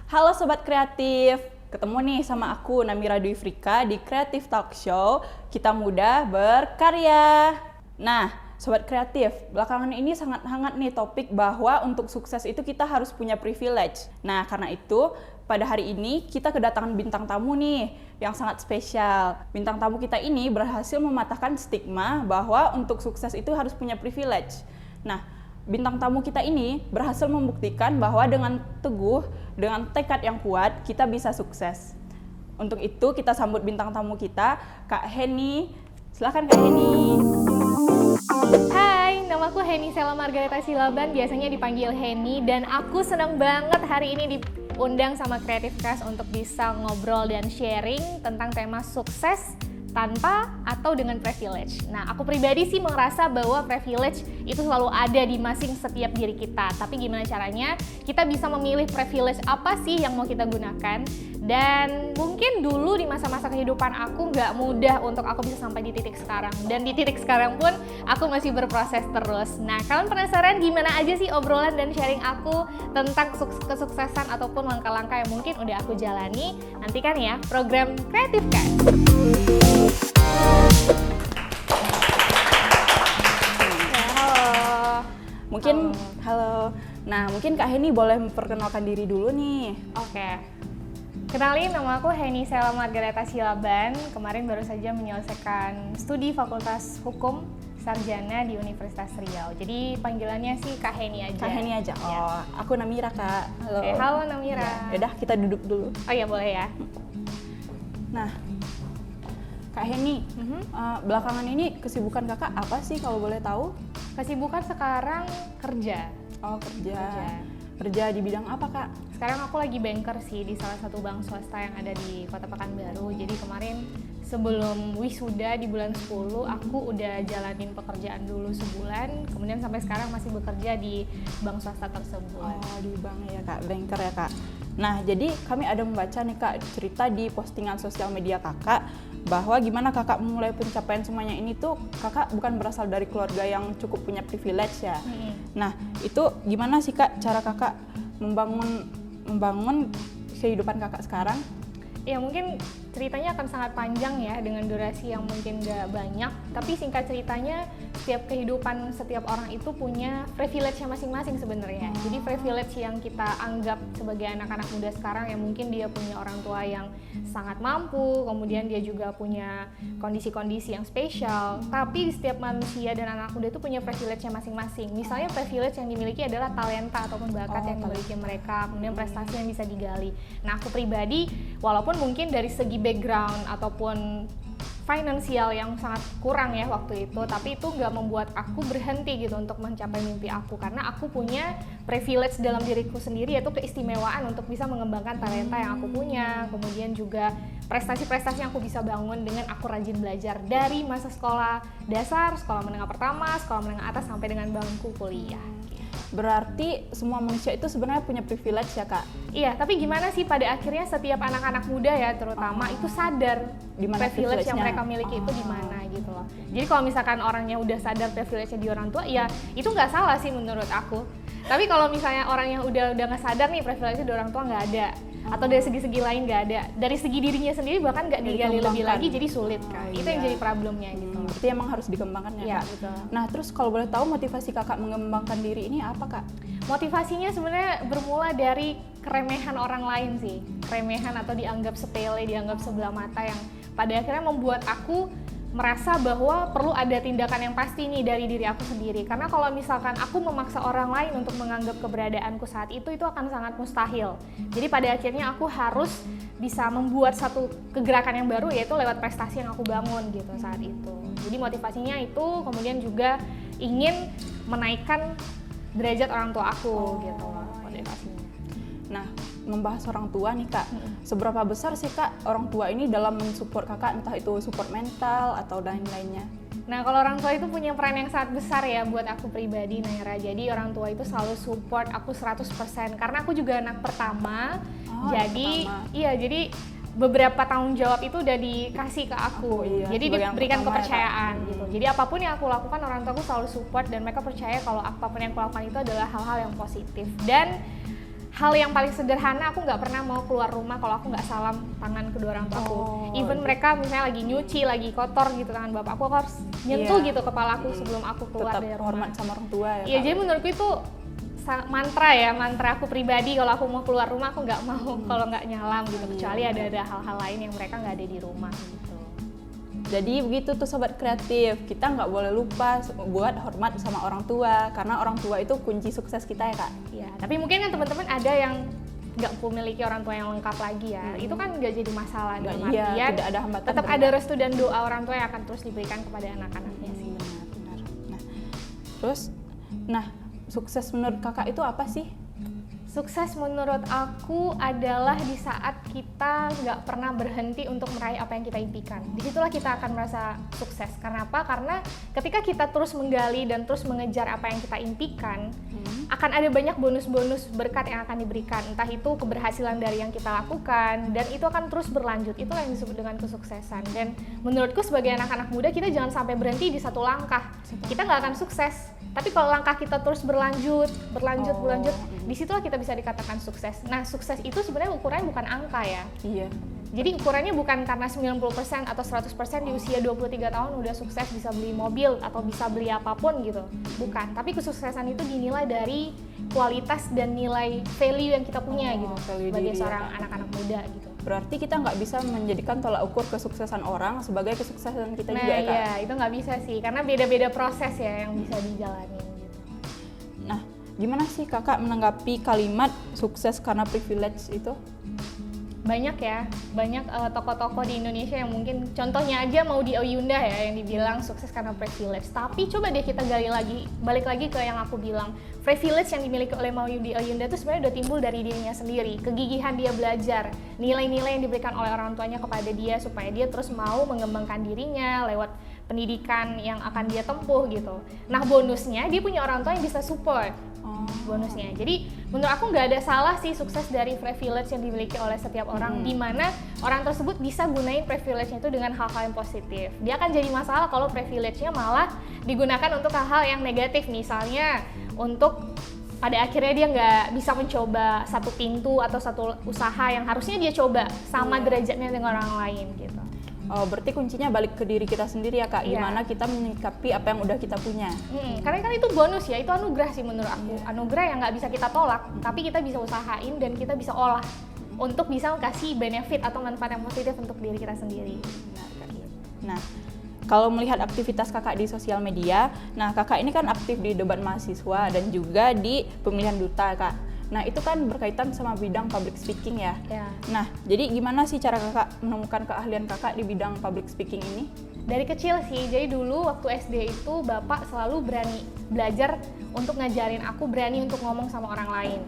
Halo Sobat Kreatif, ketemu nih sama aku Namira Dwi Frika di Creative Talk Show, Kita Muda Berkarya. Nah, Sobat Kreatif, belakangan ini sangat hangat nih topik bahwa untuk sukses itu kita harus punya privilege. Nah, karena itu pada hari ini kita kedatangan bintang tamu nih yang sangat spesial. Bintang tamu kita ini berhasil mematahkan stigma bahwa untuk sukses itu harus punya privilege. Nah, bintang tamu kita ini berhasil membuktikan bahwa dengan teguh, dengan tekad yang kuat, kita bisa sukses. Untuk itu kita sambut bintang tamu kita, Kak Heni. Silakan Kak Heni. Hai, namaku Heni Sela Margareta Silaban, biasanya dipanggil Heni, dan aku senang banget hari ini diundang sama Creative Cast untuk bisa ngobrol dan sharing tentang tema sukses tanpa atau dengan privilege. Nah, aku pribadi sih merasa bahwa privilege itu selalu ada di setiap diri kita. Tapi gimana caranya kita bisa memilih privilege apa sih yang mau kita gunakan? Dan mungkin dulu di masa-masa kehidupan aku nggak mudah untuk aku bisa sampai di titik sekarang. Dan di titik sekarang pun aku masih berproses terus. Nah, kalian penasaran gimana aja sih obrolan dan sharing aku tentang kesuksesan ataupun langkah-langkah yang mungkin udah aku jalani? Nantikan ya program Creative Cast. Halo. Nah, mungkin Kak Heni boleh memperkenalkan diri dulu nih. Oke. Kenalin, nama aku Heni Sela Margareta Silaban. Kemarin baru saja menyelesaikan studi Fakultas Hukum Sarjana di Universitas Riau. Jadi panggilannya sih Kak Heni aja. Kak Heni aja. Oh, Ya. aku Namira, Kak. Halo. Oke, halo Namira. Yaudah, kita duduk dulu. Oh iya, boleh ya. Nah, Kak Heni, belakangan ini kesibukan kakak apa sih kalau boleh tahu? Kesibukan sekarang kerja. Oh, kerja. Kerja di bidang apa, Kak? Sekarang aku lagi banker sih di salah satu bank swasta yang ada di Kota Pekanbaru. Jadi kemarin sebelum wisuda di bulan 10, aku udah jalanin pekerjaan dulu sebulan. Kemudian sampai sekarang masih bekerja di bank swasta tersebut. Oh, di bank ya, Kak. Banker ya, Kak. Nah, jadi kami ada membaca nih, Kak, cerita di postingan sosial media kakak bahwa gimana kakak memulai pencapaian semuanya ini tuh kakak bukan berasal dari keluarga yang cukup punya privilege ya. Nah, itu gimana sih, Kak, cara kakak membangun kehidupan kakak sekarang? Ya mungkin ceritanya akan sangat panjang ya dengan durasi yang mungkin gak banyak. Tapi singkat ceritanya setiap kehidupan setiap orang itu punya privilege-nya masing-masing sebenarnya. Jadi privilege yang kita anggap sebagai anak-anak muda sekarang yang mungkin dia punya orang tua yang sangat mampu, kemudian dia juga punya kondisi-kondisi yang spesial. Tapi setiap manusia dan anak muda itu punya privilege-nya masing-masing. Misalnya privilege yang dimiliki adalah talenta ataupun bakat yang dimiliki mereka, kemudian prestasi yang bisa digali. Nah, aku pribadi walaupun mungkin dari segi background ataupun finansial yang sangat kurang ya waktu itu, tapi itu nggak membuat aku berhenti gitu untuk mencapai mimpi aku, karena aku punya privilege dalam diriku sendiri, yaitu keistimewaan untuk bisa mengembangkan talenta yang aku punya, kemudian juga prestasi-prestasi yang aku bisa bangun dengan aku rajin belajar dari masa sekolah dasar, sekolah menengah pertama, sekolah menengah atas sampai dengan bangku kuliah. Berarti semua manusia itu sebenarnya punya privilege ya, Kak? Iya, tapi gimana sih pada akhirnya setiap anak-anak muda ya terutama itu sadar Dimana privilege yang privilege-nya? mereka miliki itu di mana gitu loh. Jadi kalau misalkan orangnya udah sadar privilege-nya di orang tua, ya itu nggak salah sih menurut aku. Tapi kalau misalnya orang yang udah nggak sadar nih privilege-nya di orang tua nggak ada, atau dari segi-segi lain nggak ada, dari segi dirinya sendiri bahkan nggak digali lebih lagi, jadi sulit kan. Itu yang jadi problemnya gitu. Berarti emang harus dikembangkan ya, Iya, Kak? betul. Nah, terus kalau boleh tahu motivasi kakak mengembangkan diri ini apa, Kak? Motivasinya sebenarnya bermula dari keremehan orang lain sih. Keremehan atau dianggap sepele, dianggap sebelah mata yang pada akhirnya membuat aku merasa bahwa perlu ada tindakan yang pasti nih dari diri aku sendiri. Karena kalau misalkan aku memaksa orang lain untuk menganggap keberadaanku saat itu akan sangat mustahil. Jadi pada akhirnya aku harus bisa membuat satu kegerakan yang baru, yaitu lewat prestasi yang aku bangun gitu saat itu. Jadi motivasinya itu, kemudian juga ingin menaikkan derajat orang tua aku gitu motivasinya. Nah, membahas orang tua nih, Kak, seberapa besar sih, Kak, orang tua ini dalam mensupport kakak, entah itu support mental atau lain-lainnya? Nah, kalau orang tua itu punya peran yang sangat besar ya buat aku pribadi, Naira. Jadi orang tua itu selalu support aku 100% karena aku juga anak pertama. Jadi beberapa tanggung jawab itu udah dikasih ke aku. Jadi diberikan kepercayaan gitu. Jadi apapun yang aku lakukan, orang tua aku selalu support dan mereka percaya kalau apapun yang aku lakukan itu adalah hal-hal yang positif. Dan hal yang paling sederhana, aku nggak pernah mau keluar rumah kalau aku nggak salam tangan kedua orang tua aku. Even mereka misalnya lagi nyuci, lagi kotor gitu tangan bapak aku harus nyentuh gitu kepala aku sebelum aku keluar Tetap dari rumah. hormat sama orang tua ya. Iya, Kak? jadi menurutku itu mantra aku pribadi. Kalau aku mau keluar rumah aku nggak mau kalau nggak nyalam gitu, kecuali ada hal-hal lain yang mereka nggak ada di rumah gitu. Jadi begitu tuh sobat kreatif, kita nggak boleh lupa buat hormat sama orang tua, karena orang tua itu kunci sukses kita ya Kak. Ya, tapi mungkin kan teman-teman ada yang nggak memiliki orang tua yang lengkap lagi ya, itu kan nggak jadi masalah. Dalam artian tidak ada hambatan. Tetap ada restu dan doa orang tua yang akan terus diberikan kepada anak-anaknya sih. Benar. Nah, sukses menurut Kakak itu apa sih? Sukses menurut aku adalah di saat kita nggak pernah berhenti untuk meraih apa yang kita impikan. Disitulah kita akan merasa sukses. Karena apa? Karena ketika kita terus menggali dan terus mengejar apa yang kita impikan, akan ada banyak bonus-bonus berkat yang akan diberikan. Entah itu keberhasilan dari yang kita lakukan, dan itu akan terus berlanjut. Itulah yang disebut dengan kesuksesan. Dan menurutku sebagai anak-anak muda, kita jangan sampai berhenti di satu langkah. Kita nggak akan sukses. Tapi kalau langkah kita terus berlanjut, disitulah kita bisa dikatakan sukses. Nah, sukses itu sebenarnya ukurannya bukan angka ya. Iya. Jadi ukurannya bukan karena 90% atau 100% di usia 23 tahun udah sukses bisa beli mobil atau bisa beli apapun gitu. Bukan, tapi kesuksesan itu dinilai dari kualitas dan nilai value yang kita punya gitu sebagai seorang anak-anak muda gitu. Berarti kita nggak bisa menjadikan tolak ukur kesuksesan orang sebagai kesuksesan kita juga ya Kak? Nah iya, itu nggak bisa sih, karena beda-beda proses ya yang bisa dijalanin gitu. Nah, gimana sih Kakak menanggapi kalimat sukses karena privilege itu? Banyak tokoh-tokoh di Indonesia yang mungkin contohnya aja Maudy Ayunda ya yang dibilang sukses karena privilege. Tapi coba deh kita gali lagi, balik lagi ke yang aku bilang, privilege yang dimiliki oleh Maudy Ayunda itu sebenarnya udah timbul dari dirinya sendiri. Kegigihan dia belajar, nilai-nilai yang diberikan oleh orang tuanya kepada dia supaya dia terus mau mengembangkan dirinya lewat pendidikan yang akan dia tempuh gitu. Nah, bonusnya dia punya orang tua yang bisa support. Bonusnya. Jadi menurut aku nggak ada salah sih sukses dari privilege yang dimiliki oleh setiap orang, di mana orang tersebut bisa gunain privilege-nya itu dengan hal-hal yang positif. Dia akan jadi masalah kalau privilege-nya malah digunakan untuk hal-hal yang negatif, misalnya untuk pada akhirnya dia nggak bisa mencoba satu pintu atau satu usaha yang harusnya dia coba sama derajatnya dengan orang lain gitu. Oh, berarti kuncinya balik ke diri kita sendiri ya Kak, gimana kita menyikapi apa yang udah kita punya. Karena kan itu bonus ya, itu anugerah sih menurut aku. Anugerah yang nggak bisa kita tolak, tapi kita bisa usahain dan kita bisa olah untuk bisa kasih benefit atau manfaat yang positif untuk diri kita sendiri. Nah, kalau melihat aktivitas Kakak di sosial media, nah Kakak ini kan aktif di debat mahasiswa dan juga di pemilihan duta Kak. Nah, itu kan berkaitan sama bidang public speaking ya. Nah, jadi gimana sih cara Kakak menemukan keahlian Kakak di bidang public speaking ini? Dari kecil sih, jadi dulu waktu SD itu Bapak selalu berani belajar untuk ngajarin aku berani untuk ngomong sama orang lain,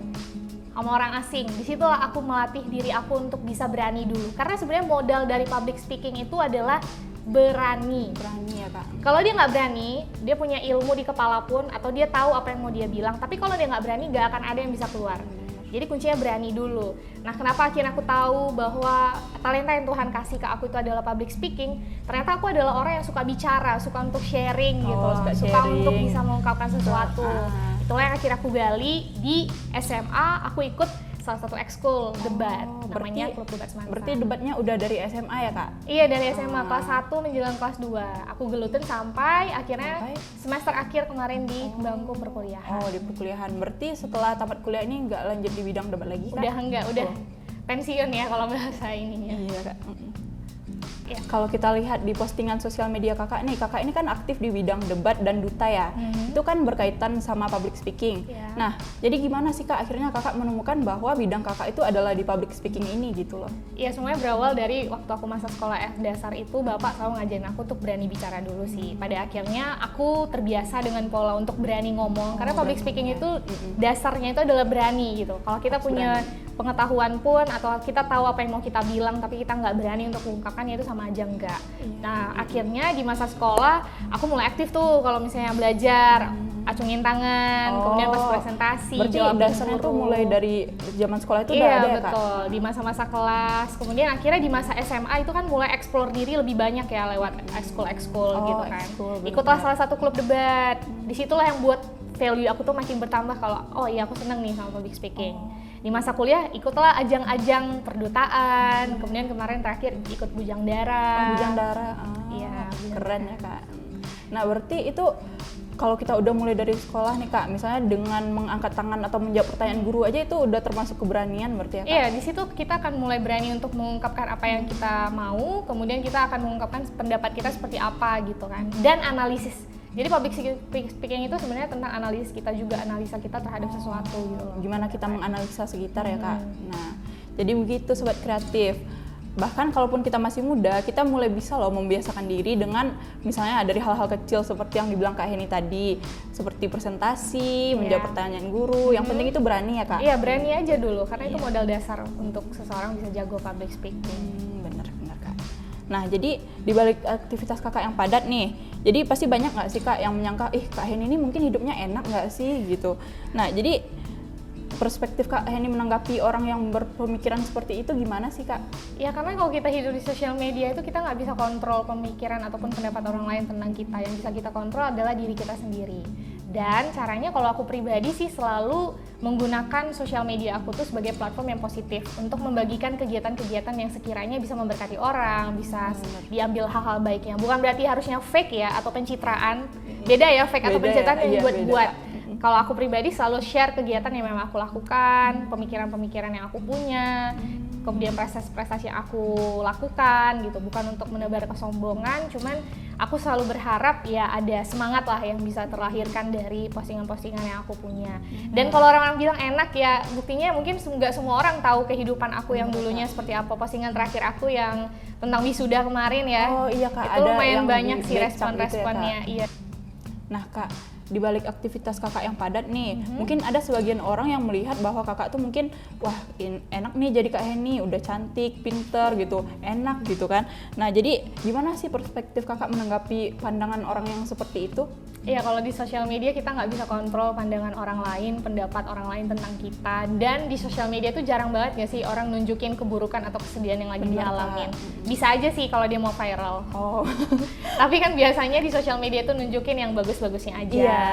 sama orang asing. Disitulah aku melatih diri aku untuk bisa berani dulu. Karena sebenarnya modal dari public speaking itu adalah berani ya Kak. Kalau dia nggak berani, dia punya ilmu di kepala pun atau dia tahu apa yang mau dia bilang, tapi kalau dia nggak berani nggak akan ada yang bisa keluar. Jadi kuncinya berani dulu. Nah, kenapa akhirnya aku tahu bahwa talenta yang Tuhan kasih ke aku itu adalah public speaking? Ternyata aku adalah orang yang suka bicara, suka untuk sharing gitu, suka untuk bisa mengungkapkan sesuatu. Itulah yang akhirnya aku gali di SMA. Aku ikut salah satu ekskul debat, namanya Klub Debat Semansa. Berarti debatnya udah dari SMA ya Kak? Iya, dari SMA kelas 1 menjelang kelas 2. Aku gelutin sampai akhirnya semester akhir kemarin di bangku perkuliahan. Oh, di perkuliahan. Berarti setelah tamat kuliah ini nggak lanjut di bidang debat lagi Kak? Udah pensiun ya kalau bahasa ininya. Iya Kak. Kalau kita lihat di postingan sosial media Kakak nih, Kakak ini kan aktif di bidang debat dan duta ya. Itu kan berkaitan sama public speaking. Nah, jadi gimana sih Kak akhirnya Kakak menemukan bahwa bidang Kakak itu adalah di public speaking ini gitu loh? Iya, semuanya berawal dari waktu aku masa sekolah dasar itu Bapak selalu ngajarin aku untuk berani bicara dulu sih. Pada akhirnya aku terbiasa dengan pola untuk berani ngomong, karena public speaking itu dasarnya itu adalah berani gitu. Kalau kita punya pengetahuan pun atau kita tahu apa yang mau kita bilang tapi kita nggak berani untuk mengungkapkannya, itu sama aja enggak. Nah, akhirnya di masa sekolah aku mulai aktif tuh kalau misalnya belajar, acungin tangan, kemudian pas presentasi, jawab dasarnya tuh mulai dari zaman sekolah itu udah ada ya Kak? Betul, di masa-masa kelas. Kemudian akhirnya di masa SMA itu kan mulai explore diri lebih banyak ya lewat ekskul gitu kan. Ikutlah salah satu klub debat. Disitulah yang buat value aku tuh makin bertambah kalau oh iya aku seneng nih sama public speaking. Di masa kuliah ikutlah ajang-ajang perdutaan, kemudian kemarin terakhir ikut Bujang Dara. Bujang Dara. Iya, Keren ya Kak. Nah berarti itu kalau kita udah mulai dari sekolah nih Kak, misalnya dengan mengangkat tangan atau menjawab pertanyaan guru aja itu udah termasuk keberanian berarti ya Kak? Iya, di situ kita akan mulai berani untuk mengungkapkan apa yang kita mau, kemudian kita akan mengungkapkan pendapat kita seperti apa gitu kan. Dan analisis. Jadi public speaking itu sebenarnya tentang analisis kita juga, analisa kita terhadap sesuatu gitu. Gimana kita menganalisa sekitar ya Kak? Nah, jadi begitu Sobat Kreatif. Bahkan kalaupun kita masih muda, kita mulai bisa loh membiasakan diri dengan misalnya dari hal-hal kecil seperti yang dibilang Kak Heni tadi, seperti presentasi, menjawab pertanyaan guru. Yang penting itu berani ya Kak? Iya, berani aja dulu karena itu modal dasar untuk seseorang bisa jago public speaking. Bener Kak. Nah jadi di balik aktivitas Kakak yang padat nih, jadi pasti banyak nggak sih Kak yang menyangka, Kak Heni ini mungkin hidupnya enak nggak sih gitu. Nah jadi perspektif Kak Heni menanggapi orang yang berpemikiran seperti itu gimana sih Kak? Ya karena kalau kita hidup di sosial media itu kita nggak bisa kontrol pemikiran ataupun pendapat orang lain tentang kita. Yang bisa kita kontrol adalah diri kita sendiri. Dan caranya kalau aku pribadi sih selalu menggunakan sosial media aku tuh sebagai platform yang positif untuk membagikan kegiatan-kegiatan yang sekiranya bisa memberkati orang, bisa diambil hal-hal baiknya. Bukan berarti harusnya fake ya atau pencitraan. Beda ya fake atau pencitraan yang buat-buat. Kalau aku pribadi selalu share kegiatan yang memang aku lakukan, pemikiran-pemikiran yang aku punya, kemudian prestasi-prestasi yang aku lakukan gitu, bukan untuk menebar kesombongan, cuman aku selalu berharap ya ada semangat lah yang bisa terlahirkan dari postingan-postingan yang aku punya. Dan kalau orang-orang bilang enak ya, buktinya mungkin nggak semua orang tahu kehidupan aku yang dulunya seperti apa. Postingan terakhir aku yang tentang wisuda kemarin ya, oh iya Kak, itu ada lumayan yang banyak sih gitu respon-responnya. Iya. Nah Kak, di balik aktivitas Kakak yang padat nih, mungkin ada sebagian orang yang melihat bahwa Kakak tuh mungkin wah enak nih jadi Kak Heni, udah cantik, pinter gitu, enak gitu kan. Nah jadi gimana sih perspektif Kakak menanggapi pandangan orang yang seperti itu? Iya, kalau di sosial media kita nggak bisa kontrol pandangan orang lain, pendapat orang lain tentang kita. Dan di sosial media tuh jarang banget nggak sih orang nunjukin keburukan atau kesedihan yang lagi dialamin. Bisa aja sih kalau dia mau viral. Oh. Tapi kan biasanya di sosial media tuh nunjukin yang bagus-bagusnya aja. Iya.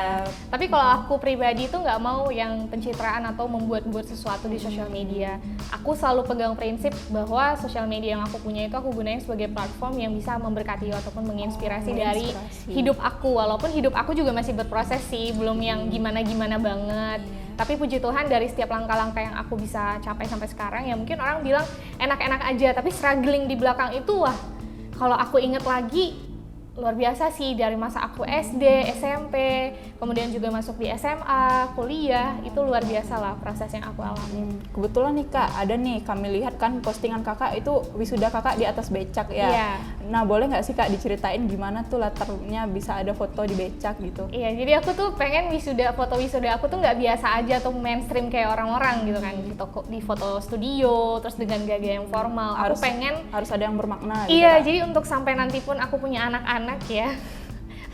Tapi kalau aku pribadi tuh nggak mau yang pencitraan atau membuat-buat sesuatu di sosial media. Aku selalu pegang prinsip bahwa sosial media yang aku punya itu aku gunain sebagai platform yang bisa memberkati ataupun menginspirasi dari hidup aku. Walaupun hidup aku juga masih berproses sih, belum yang gimana-gimana banget. Tapi puji Tuhan dari setiap langkah-langkah yang aku bisa capai sampai sekarang, ya mungkin orang bilang enak-enak aja, tapi struggling di belakang itu wah, kalau aku inget lagi luar biasa sih. Dari masa aku SD, SMP, kemudian juga masuk di SMA, kuliah, itu luar biasa lah proses yang aku alami. Kebetulan nih Kak, ada nih kami lihat kan postingan Kakak itu wisuda Kakak di atas becak ya. Iya. Nah boleh nggak sih Kak diceritain gimana tuh latarnya bisa ada foto di becak gitu? Iya, jadi aku tuh pengen foto wisuda aku tuh nggak biasa aja atau mainstream kayak orang-orang gitu kan, di foto studio, terus dengan gaya yang formal. Aku pengen harus ada yang bermakna gitu. Iya, Kak. jadi untuk sampai nanti pun aku punya anak-anak ya,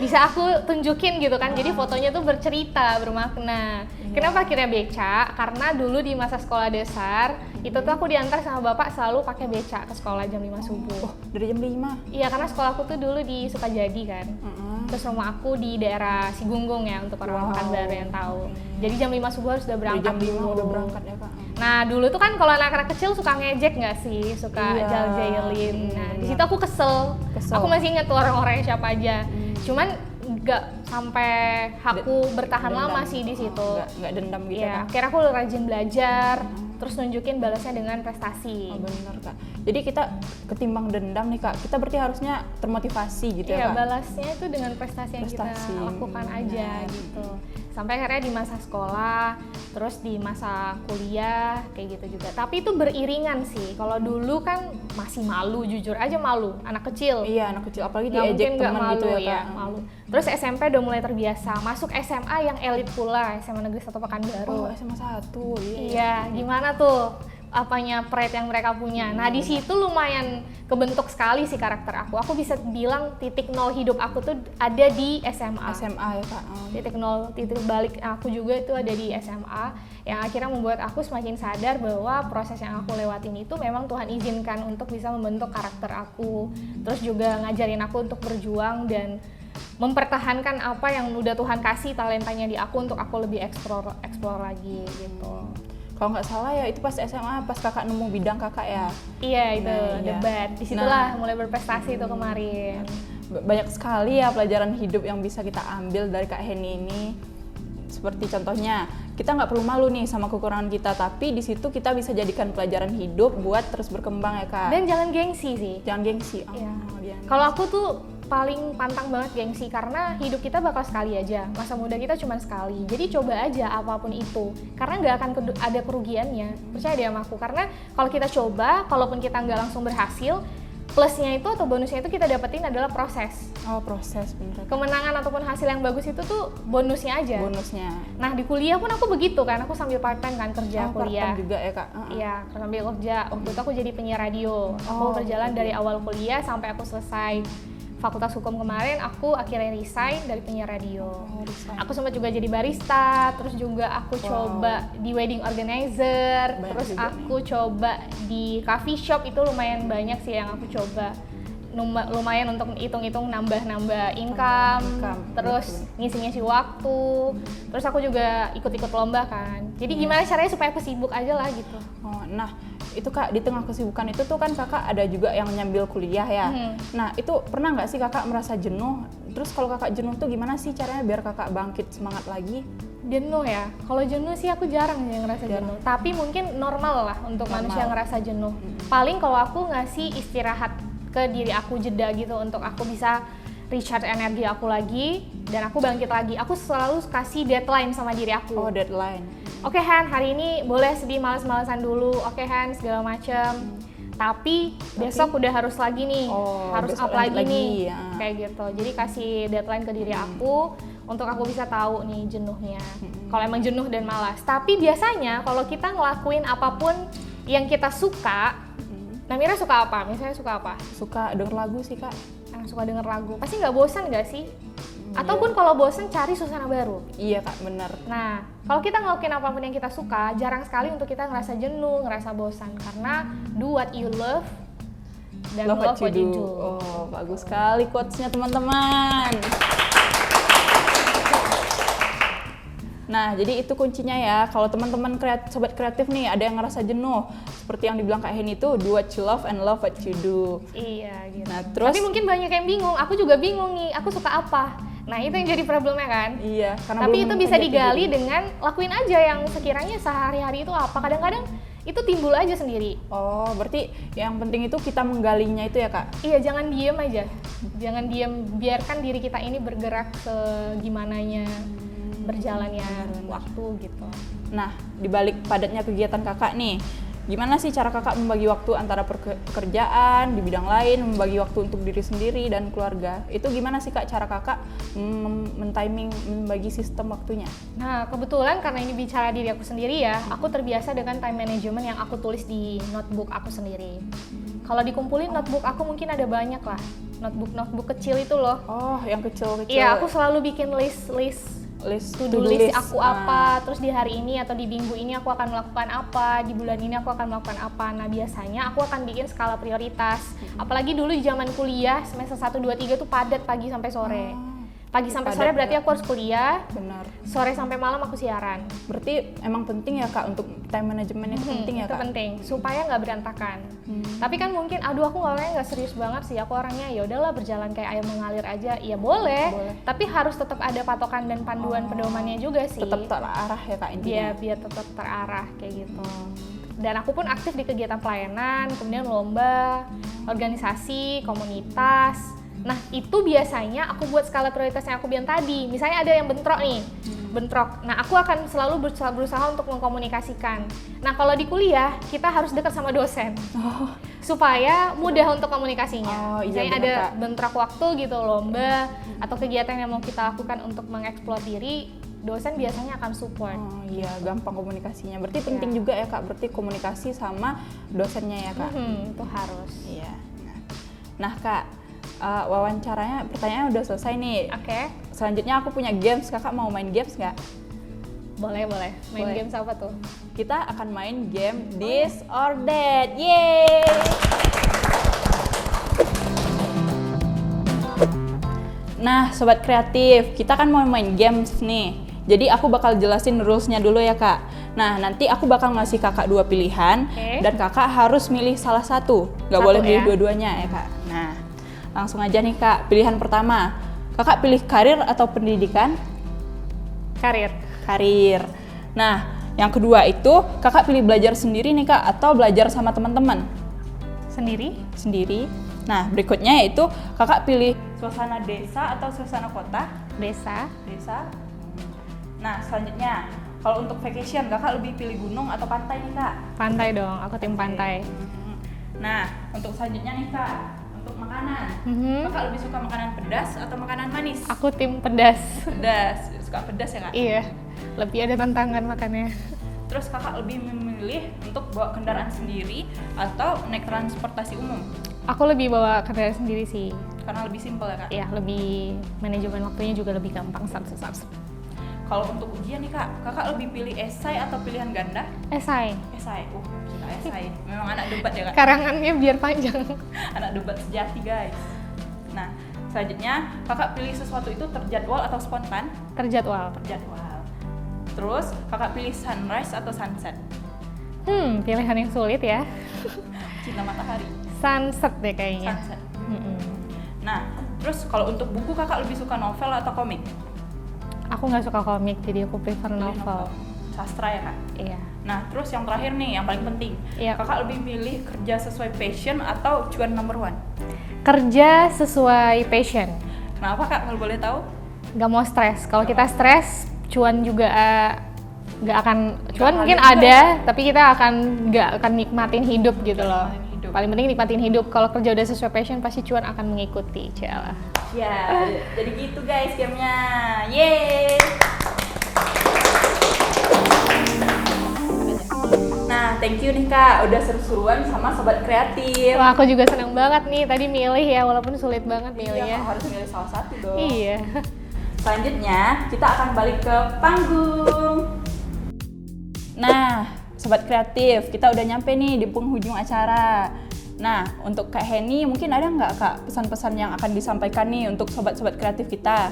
bisa aku tunjukin gitu kan. Jadi fotonya tuh bercerita, bermakna. Kenapa akhirnya becak? Karena dulu di masa sekolah dasar itu tuh aku diantar sama bapak selalu pakai becak ke sekolah jam 5 subuh. Dari jam 5? Iya, karena sekolahku tuh dulu di Sukajadi kan. Terus rumah aku di daerah Sigunggung ya, untuk orang Pekanbaru yang tahu. Jadi jam 5 subuh harus udah berangkat. Jam 5 udah berangkat ya Kak. Nah dulu tuh kan kalau anak-anak kecil suka ngejek nggak sih, suka jail-jailin. Nah di situ aku kesel. Aku masih ingat tuh orang-orangnya siapa aja. Cuman nggak sampai aku bertahan lama sih di situ. Nggak dendam gitu ya. Kak. Akhirnya aku rajin belajar, terus nunjukin balasnya dengan prestasi. Oh, benar Kak. Jadi kita ketimbang dendam nih Kak, kita berarti harusnya termotivasi gitu ya Kak. Iya, balasnya itu dengan prestasi yang kita lakukan aja gitu. Sampai akhirnya di masa sekolah, terus di masa kuliah, kayak gitu juga. Tapi itu beriringan sih. Kalau dulu kan masih malu, jujur aja malu, anak kecil. Iya, anak kecil, apalagi Nggak diejek mungkin nggak teman gitu ya Kak. malu. Terus SMP udah mulai terbiasa, masuk SMA yang elit pula, SMA Negeri 1 Pekanbaru. Oh, SMA 1, Iya, gimana tuh apanya pride yang mereka punya. Nah di situ lumayan kebentuk sekali sih karakter aku. Aku bisa bilang titik nol hidup aku tuh ada di SMA. SMA ya Kak. Titik nol, titik balik aku juga itu ada di SMA, yang akhirnya membuat aku semakin sadar bahwa proses yang aku lewatin itu memang Tuhan izinkan untuk bisa membentuk karakter aku. Terus juga ngajarin aku untuk berjuang dan mempertahankan apa yang udah Tuhan kasih talentanya di aku untuk aku lebih explore lagi gitu. Kalau nggak salah ya itu pas SMA, pas kakak nemu bidang kakak ya. Iya itu Nah, iya. debat. Disitulah Nah. mulai berprestasi itu kemarin. Banyak sekali ya pelajaran hidup yang bisa kita ambil dari Kak Heni ini. Seperti contohnya, kita nggak perlu malu nih sama kekurangan kita, tapi di situ kita bisa jadikan pelajaran hidup buat terus berkembang ya Kak. Dan jangan gengsi sih. Jangan gengsi. Oh, Iya. jangan Kalau aku tuh paling pantang banget gengsi karena hidup kita bakal sekali aja, masa muda kita cuma sekali. Jadi coba aja apapun itu, karena nggak akan ada kerugiannya. Percaya deh sama aku, karena kalau kita coba, kalaupun kita nggak langsung berhasil, plusnya itu atau bonusnya itu kita dapetin adalah proses. Oh, proses bener. Kemenangan ataupun hasil yang bagus itu tuh bonusnya aja. Bonusnya. Nah di kuliah pun aku begitu kan, aku sambil part time kan kerja kuliah. Part-time juga ya Kak. Iya, sambil kerja. Waktu itu aku jadi penyiar radio. Aku Oh, berjalan oke. dari awal kuliah sampai aku selesai Fakultas Hukum kemarin, aku akhirnya resign dari penyiar radio. Resign. Aku sempat juga jadi barista, terus juga aku coba di wedding organizer, Banyak terus juga aku coba di coffee shop, itu lumayan banyak sih yang aku coba. Lumayan untuk hitung-hitung nambah-nambah income, terus ngisi-ngisi waktu, terus aku juga ikut-ikut lomba kan. Jadi gimana caranya supaya aku sibuk aja lah gitu. Oh, nah itu Kak, di tengah kesibukan itu tuh kan kakak ada juga yang nyambil kuliah ya. Nah itu pernah nggak sih kakak merasa jenuh? Terus kalau kakak jenuh tuh gimana sih caranya biar kakak bangkit semangat lagi? Jenuh ya? Kalau jenuh sih aku jarang sih ngerasa jenuh. Tapi mungkin normal lah untuk manusia ngerasa jenuh. Paling kalau aku ngasih istirahat ke diri aku, jeda gitu untuk aku bisa recharge energi aku lagi dan aku bangkit lagi. Aku selalu kasih deadline sama diri aku. Oh, deadline. Oke Han, hari ini boleh sedih males-malesan dulu. Oke Han, segala macem. Tapi besok udah harus lagi nih, harus besok up lagi lanjut nih, ya. kayak gitu. Jadi kasih deadline ke diri aku untuk aku bisa tahu nih jenuhnya. Kalau emang jenuh dan malas. Tapi biasanya kalau kita ngelakuin apapun yang kita suka, nah Mira suka apa? Misalnya suka apa? Suka denger lagu sih Kak. Suka denger lagu. Pasti nggak bosan nggak sih? Ataupun kalau bosan cari suasana baru. Iya Kak, bener. Nah, kalau kita ngelakuin apapun yang kita suka, jarang sekali untuk kita ngerasa jenuh, ngerasa bosan. Karena do what you love dan love what you do. Oh, bagus sekali quotes-nya teman-teman. Nah, jadi itu kuncinya ya. Kalau teman-teman sobat kreatif nih ada yang ngerasa jenuh, seperti yang dibilang Kak Heni itu, do what you love and love what you do. Iya, gitu. Nah, terus Tapi mungkin banyak yang bingung, aku juga bingung nih, aku suka apa? Nah, itu yang jadi problemnya kan? iya, karena Tapi belum itu bisa menjadi digali diri. dengan lakuin aja yang sekiranya sehari-hari itu apa. Kadang-kadang itu timbul aja sendiri. Oh, berarti yang penting itu kita menggalinya itu ya Kak? Iya, jangan diem aja. Jangan diem, biarkan diri kita ini bergerak segimananya berjalannya waktu gitu. Nah, dibalik padatnya kegiatan kakak nih, gimana sih cara kakak membagi waktu antara pekerjaan, di bidang lain, membagi waktu untuk diri sendiri dan keluarga? Itu gimana sih Kak cara kakak men-timing, membagi sistem waktunya? Nah, kebetulan karena ini bicara diri aku sendiri ya, aku terbiasa dengan time management yang aku tulis di notebook aku sendiri. Kalau dikumpulin notebook aku mungkin ada banyak lah, notebook kecil itu loh. Oh, yang kecil-kecil. Iya, aku selalu bikin list to-do list aku apa, terus di hari ini atau di minggu ini aku akan melakukan apa, di bulan ini aku akan melakukan apa. Nah, biasanya aku akan bikin skala prioritas. Apalagi dulu di zaman kuliah, semester 1, 2, 3 tuh padat pagi sampai sore. Pagi sampai sore berarti aku harus kuliah, Benar. sore sampai malam aku siaran. Berarti emang penting ya Kak untuk time management itu penting ya Itu Kak? penting, supaya nggak berantakan. Tapi kan mungkin, aduh aku orangnya nggak serius banget sih, aku orangnya ya udahlah berjalan kayak air mengalir aja. Ya boleh. Tapi harus tetap ada patokan dan panduan pedomannya juga sih. Tetap terarah ya Kak intinya? Biar tetap terarah kayak gitu. Dan aku pun aktif di kegiatan pelayanan, kemudian lomba, organisasi, komunitas. Nah, itu biasanya aku buat skala prioritas yang aku bilang tadi. Misalnya ada yang bentrok nih, bentrok. Nah, aku akan selalu berusaha untuk mengkomunikasikan. Nah, kalau di kuliah, kita harus dekat sama dosen. Supaya mudah untuk komunikasinya. Oh, iya, Misalnya benar, ada Kak. bentrok waktu gitu, lomba, atau kegiatan yang mau kita lakukan untuk mengeksplor diri, dosen biasanya akan support. Oh iya, gampang komunikasinya. Berarti penting juga ya Kak, berarti komunikasi sama dosennya ya Kak? Itu harus. Iya. Nah Kak, wawancaranya, pertanyaannya udah selesai nih. Oke, Selanjutnya aku punya games, kakak mau main games nggak? boleh. Main Boleh. games apa tuh? Kita akan main game This or That. Yeay! Nah, sobat kreatif, kita kan mau main games nih. Jadi aku bakal jelasin rules-nya dulu ya Kak. Nah, nanti aku bakal ngasih kakak 2 pilihan, Oke. dan kakak harus milih salah satu. Nggak Satu boleh milih ya? dua-duanya ya kak. Nah, langsung aja nih kak, pilihan pertama. Kakak pilih karir atau pendidikan? Karir. Karir. Nah, yang kedua itu kakak pilih belajar sendiri nih kak, atau belajar sama teman-teman? Sendiri. Sendiri. Nah, berikutnya yaitu kakak pilih suasana desa atau suasana kota? Desa. Desa. Nah, selanjutnya, kalau untuk vacation kakak lebih pilih gunung atau pantai nih kak? Pantai dong, aku tim pantai. Nah, untuk selanjutnya nih kak, untuk makanan, kakak lebih suka makanan pedas atau makanan manis? Aku tim pedas. Pedas, suka pedas ya kak? Iya, lebih ada tantangan makannya. Terus kakak lebih memilih untuk bawa kendaraan sendiri atau naik transportasi umum? Aku lebih bawa kendaraan sendiri sih. Karena lebih simpel ya kak? Iya, lebih manajemen waktunya juga lebih gampang. Kalau untuk ujian nih kak, kakak lebih pilih esai atau pilihan ganda? Esai. Esai, kita esai. Memang anak debat ya kak? Karangannya biar panjang. Anak debat sejati guys. Nah, selanjutnya kakak pilih sesuatu itu terjadwal atau spontan? Terjadwal. Terjadwal. Terus kakak pilih sunrise atau sunset? Pilihan yang sulit ya. Cinta matahari. Sunset deh kayaknya. Sunset. Nah, terus kalau untuk buku kakak lebih suka novel atau komik? Aku nggak suka komik, jadi aku prefer Pilih novel. Sastra ya kak? Iya. Nah, terus yang terakhir nih, yang paling penting. Iya. Kakak lebih pilih kerja sesuai passion atau cuan number one? Kerja sesuai passion. Kenapa kak, kalau boleh tahu? Nggak mau stres. Kalau kita stres, cuan juga nggak akan. Cuan Nggak mungkin ada juga. ada, tapi kita nggak akan nikmatin hidup gitu loh. Nikmatin hidup. Paling penting nikmatin hidup. Kalau kerja udah sesuai passion, pasti cuan akan mengikuti. Cialah. Ya, jadi gitu guys gamenya. Yeay! Nah, thank you nih kak, udah seru-seruan sama Sobat Kreatif. Wah, aku juga seneng banget nih tadi milih ya, walaupun sulit banget Iya, milihnya. kak harus milih salah satu dong. Iya. Selanjutnya, kita akan balik ke panggung. Nah, Sobat Kreatif, kita udah nyampe nih di penghujung acara. Nah, untuk Kak Heni, mungkin ada nggak Kak pesan-pesan yang akan disampaikan nih untuk Sobat-Sobat Kreatif kita?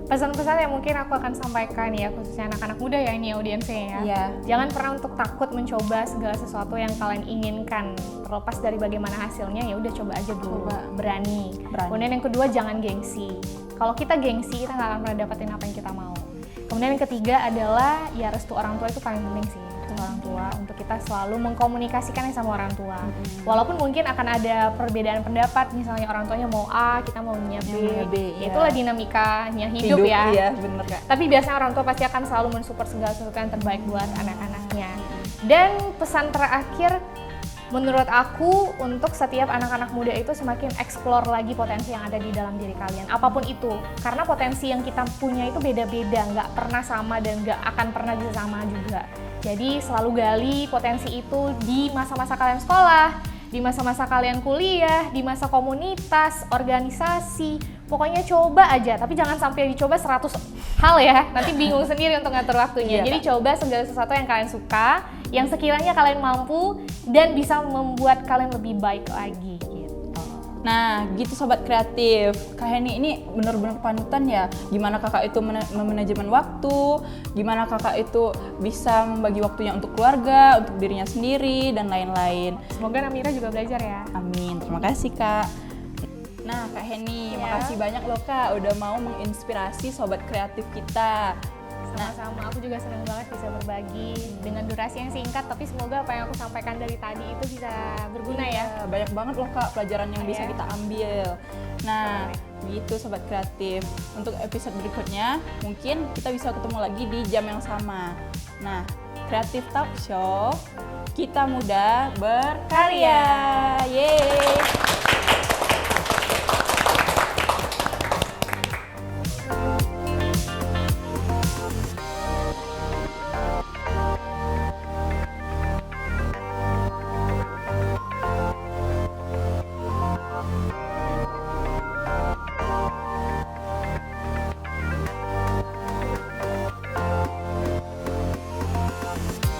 Pesan-pesan yang mungkin aku akan sampaikan ya, khususnya anak-anak muda ya ini audiensnya ya. Iya. Jangan pernah untuk takut mencoba segala sesuatu yang kalian inginkan. Terlepas dari bagaimana hasilnya, ya udah coba aja dulu. Coba. Berani. Berani. Kemudian yang kedua, jangan gengsi. Kalau kita gengsi, kita nggak akan pernah dapetin apa yang kita mau. Kemudian yang ketiga adalah ya restu orang tua itu paling penting sih. Orang tua untuk kita selalu mengkomunikasikannya sama orang tua. Walaupun mungkin akan ada perbedaan pendapat, misalnya orang tuanya mau A, kita maunya B. Maunya B, Ya, iya. itulah dinamikanya hidup ya. Iya, bener Kak. Tapi biasanya orang tua pasti akan selalu mensupport segala sesuatu yang terbaik buat anak-anaknya. Dan pesan terakhir, menurut aku untuk setiap anak-anak muda itu semakin explore lagi potensi yang ada di dalam diri kalian, apapun itu. Karena potensi yang kita punya itu beda-beda, nggak pernah sama dan nggak akan pernah bisa sama juga. Jadi selalu gali potensi itu di masa-masa kalian sekolah, di masa-masa kalian kuliah, di masa komunitas, organisasi. Pokoknya coba aja, tapi jangan sampai dicoba 100 hal ya, nanti bingung sendiri untuk ngatur waktunya. Iya, Jadi Kak. coba segala sesuatu yang kalian suka, yang sekiranya kalian mampu dan bisa membuat kalian lebih baik lagi gitu. Nah, gitu Sobat Kreatif. Kak Heni ini bener-bener panutan ya. Gimana kakak itu memanajemen waktu, gimana kakak itu bisa membagi waktunya untuk keluarga, untuk dirinya sendiri, dan lain-lain. Semoga Namira juga belajar ya. Amin, terima kasih Kak. Nah Kak Heni, Ya. makasih banyak loh Kak udah mau menginspirasi Sobat Kreatif kita. Sama-sama, aku juga senang banget bisa berbagi dengan durasi yang singkat, tapi semoga apa yang aku sampaikan dari tadi itu bisa berguna ya. Ya, banyak banget loh Kak pelajaran yang bisa Iya. kita ambil. Nah, gitu Sobat Kreatif. Untuk episode berikutnya, mungkin kita bisa ketemu lagi di jam yang sama. Nah, Kreatif Talk Show, kita muda berkarya. Yeay!